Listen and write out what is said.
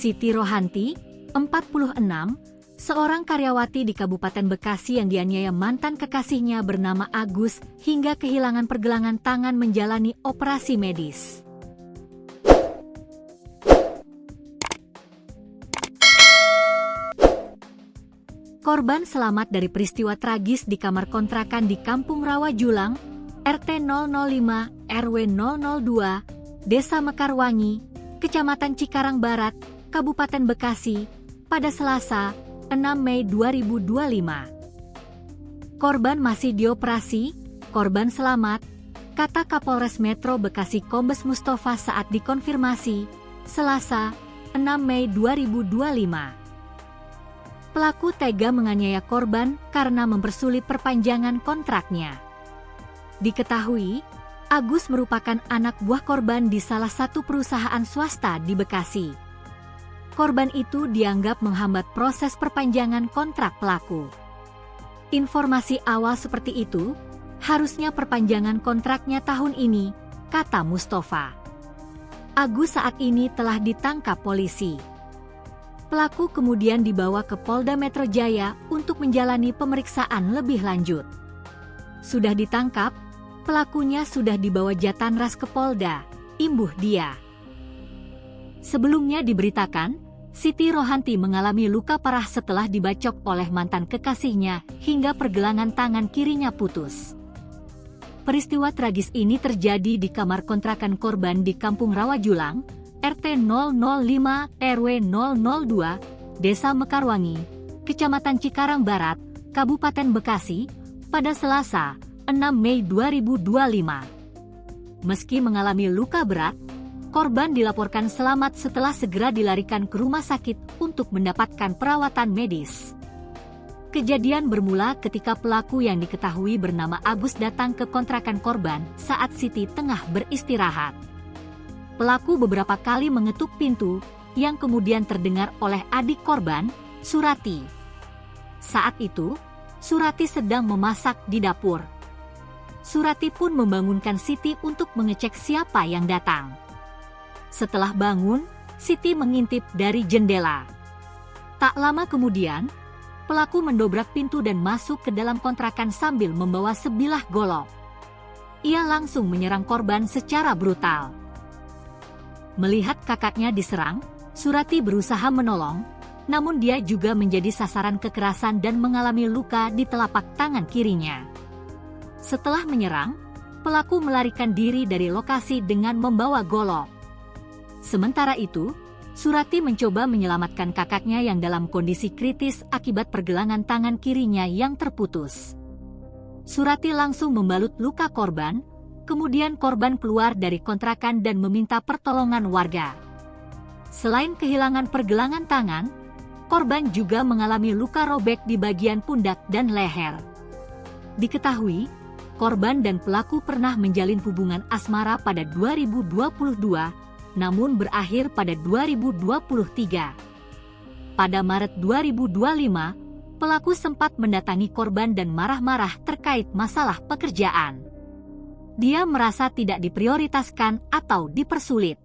Siti Rohanti, 46, seorang karyawati di Kabupaten Bekasi yang dianiaya mantan kekasihnya bernama Agus hingga kehilangan pergelangan tangan menjalani operasi medis. Korban selamat dari peristiwa tragis di kamar kontrakan di Kampung Rawa Julang, RT 005, RW 002, Desa Mekarwangi, Kecamatan Cikarang Barat, Kabupaten Bekasi, pada Selasa, 6 Mei 2025. Korban masih dioperasi, korban selamat, kata Kapolres Metro Bekasi Kombes Mustafa saat dikonfirmasi, Selasa, 6 Mei 2025. Pelaku tega menganiaya korban karena mempersulit perpanjangan kontraknya. Diketahui, Agus merupakan anak buah korban di salah satu perusahaan swasta di Bekasi. Korban itu dianggap menghambat proses perpanjangan kontrak pelaku. Informasi awal seperti itu, harusnya perpanjangan kontraknya tahun ini, kata Mustafa. Agus saat ini telah ditangkap polisi. Pelaku kemudian dibawa ke Polda Metro Jaya untuk menjalani pemeriksaan lebih lanjut. Sudah ditangkap, pelakunya sudah dibawa Jatanras ke Polda, imbuh dia. Sebelumnya diberitakan, Siti Rohanti mengalami luka parah setelah dibacok oleh mantan kekasihnya hingga pergelangan tangan kirinya putus. Peristiwa tragis ini terjadi di kamar kontrakan korban di Kampung Rawa Julang, RT 005 RW 002, Desa Mekarwangi, Kecamatan Cikarang Barat, Kabupaten Bekasi, pada Selasa, 6 Mei 2025. Meski mengalami luka berat, korban dilaporkan selamat setelah segera dilarikan ke rumah sakit untuk mendapatkan perawatan medis. Kejadian bermula ketika pelaku yang diketahui bernama Agus datang ke kontrakan korban saat Siti tengah beristirahat. Pelaku beberapa kali mengetuk pintu, yang kemudian terdengar oleh adik korban, Surati. Saat itu, Surati sedang memasak di dapur. Surati pun membangunkan Siti untuk mengecek siapa yang datang. Setelah bangun, Siti mengintip dari jendela. Tak lama kemudian, pelaku mendobrak pintu dan masuk ke dalam kontrakan sambil membawa sebilah golok. Ia langsung menyerang korban secara brutal. Melihat kakaknya diserang, Surati berusaha menolong, namun dia juga menjadi sasaran kekerasan dan mengalami luka di telapak tangan kirinya. Setelah menyerang, pelaku melarikan diri dari lokasi dengan membawa golok. Sementara itu, Surati mencoba menyelamatkan kakaknya yang dalam kondisi kritis akibat pergelangan tangan kirinya yang terputus. Surati langsung membalut luka korban. Kemudian korban keluar dari kontrakan dan meminta pertolongan warga. Selain kehilangan pergelangan tangan, korban juga mengalami luka robek di bagian pundak dan leher. Diketahui, korban dan pelaku pernah menjalin hubungan asmara pada 2022, namun berakhir pada 2023. Pada Maret 2025, pelaku sempat mendatangi korban dan marah-marah terkait masalah pekerjaan. Dia merasa tidak diprioritaskan atau dipersulit.